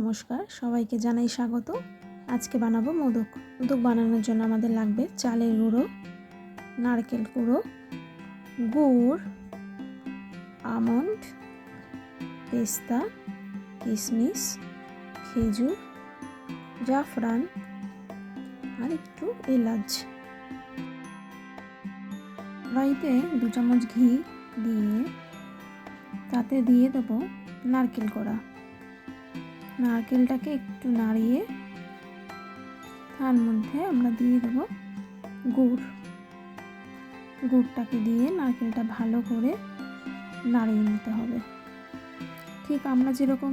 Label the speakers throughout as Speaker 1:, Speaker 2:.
Speaker 1: নমস্কার, সবাইকে জানাই স্বাগত। আজকে বানাবো মোদক। মোদক বানানোর জন্য আমাদের লাগবে চালের গুঁড়ো, নারকেল গুঁড়ো, গুড়, আমন্ড, পেস্তা, কিশমিশ, খেজুর, জাফরান আর একটু এলাচ। কড়াইতে 2 চামচ ঘি দিয়ে তাতে দিয়ে দেবো নারকেল কোড়া। নারকেলটাকে একটু নাড়িয়ে তার মধ্যে আমরা দিয়ে দেবো গুড়টাকে দিয়ে নারকেলটা ভালো করে নাড়িয়ে নিতে হবে। ঠিক আমরা যেরকম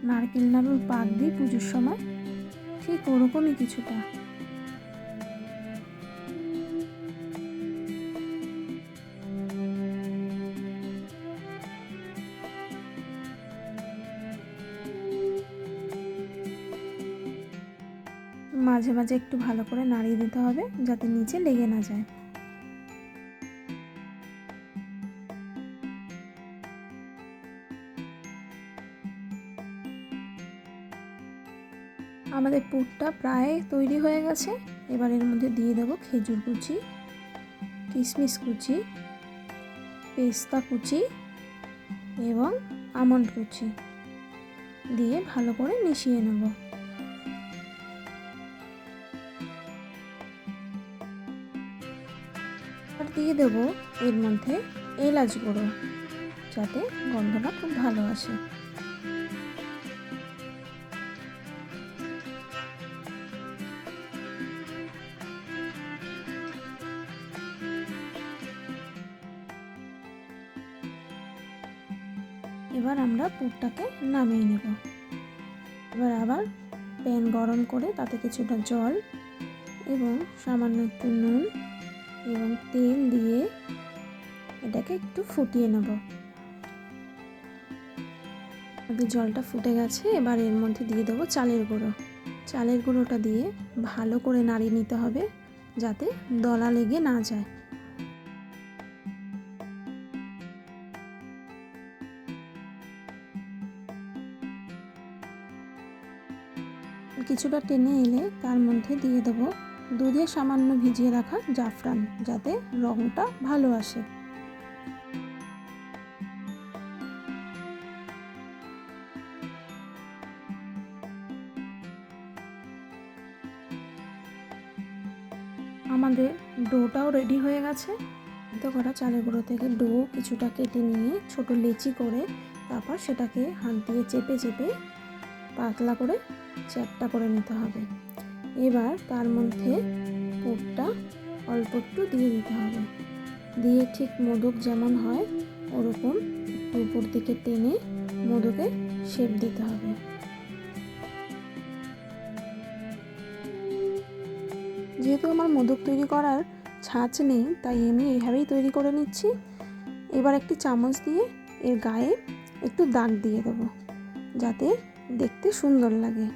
Speaker 1: নারকেল নাড়ুর পাক দিই পুজোর সময়, ঠিক ওরকমই কিছুটা। মাঝে মাঝে একটু ভালো করে নাড়িয়ে দিতে হবে যাতে নিচে লেগে না যায়। আমাদের পুরটা প্রায় তৈরি হয়ে গেছে। এবার এর মধ্যে দিয়ে দেবো খেজুর কুচি, কিশমিশ কুচি, পেস্তা কুচি এবং আমন্ড কুচি দিয়ে ভালো করে মিশিয়ে নেব। আর দিয়ে দেবো এর মধ্যে এলাচ গুঁড়ো যাতে গন্ধটা খুব ভালো আসে। এবার আমরা পুরটাকে নামিয়ে নেব। এবার আবার প্যান গরম করে তাতে কিছুটা জল এবং সামান্য একটু নুন এবং তেল দিয়ে এটাকে একটু ফুটিয়ে নেব। জলটা ফুটে গেছে। এবার এর মধ্যে দিয়ে দেবো চালের গুঁড়ো। চালের গুঁড়োটা দিয়ে ভালো করে নাড়িয়ে নিতে হবে যাতে দলা লেগে না যায়। কিছুটা টেনে এলে তার মধ্যে দিয়ে দেবো দুধে সামান্য ভিজিয়ে রাখা জাফরান যাতে রঙটা ভালো আসে। আমাদের ডোটাও রেডি হয়ে গেছে। তো করা চালের গুঁড়ো থেকে ডো কিছুটা কেটে নিয়ে ছোট লেচি করে তারপর সেটাকে হাত দিয়ে চেপে চেপে পাতলা করে চ্যাপটা করে নিতে হবে। এবার তার মধ্যে পুরটা অল্প একটু দিয়ে দিতে হবে। দিয়ে ঠিক মোদক যেমন হয় ওরকম একটু উপর দিকে টেনে মোদকে শেপ দিতে হবে। যেহেতু আমার মোদক তৈরি করার ছাঁচ নেই তাই আমি এইভাবেই তৈরি করে নিচ্ছি। এবার একটি চামচ দিয়ে এর গায়ে একটু দাগ দিয়ে দেবো যাতে দেখতে সুন্দর লাগে।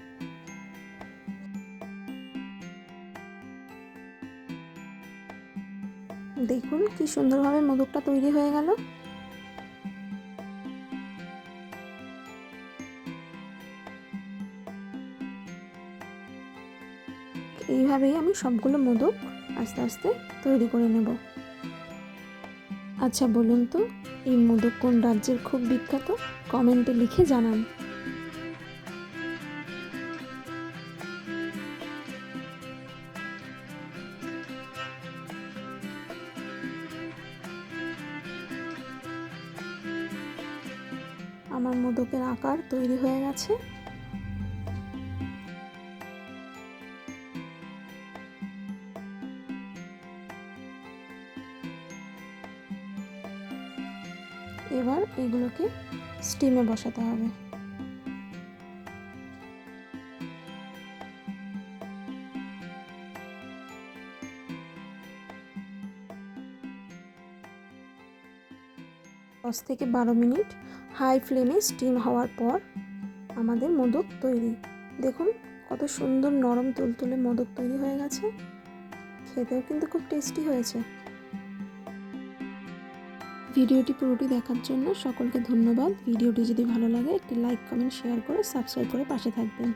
Speaker 1: দেখুন কি সুন্দরভাবে মোদকটা তৈরি হয়ে গেল। এইভাবেই আমি সবগুলো মোদক আস্তে আস্তে তৈরি করে নেব। আচ্ছা বলুন তো এই মোদক কোন রাজ্যের খুব বিখ্যাত? কমেন্টে লিখে জানান। আমার মোদকের আকার তৈরি হয়ে গেছে। এবার এগুলোকে স্টিমে বসাতে হবে। দশ থেকে 12 মিনিট হাই ফ্লেমে স্টিম হওয়ার পর আমাদের মোদক তৈরি। দেখুন কত সুন্দর নরম তুলতুলে মোদক তৈরি হয়ে গেছে। খেতেও কিন্তু খুব টেস্টি হয়েছে। ভিডিওটি পুরোটি দেখার জন্য সকলকে ধন্যবাদ। ভিডিওটি যদি ভালো লাগে একটি লাইক, কমেন্ট, শেয়ার করে সাবস্ক্রাইব করে পাশে থাকবেন।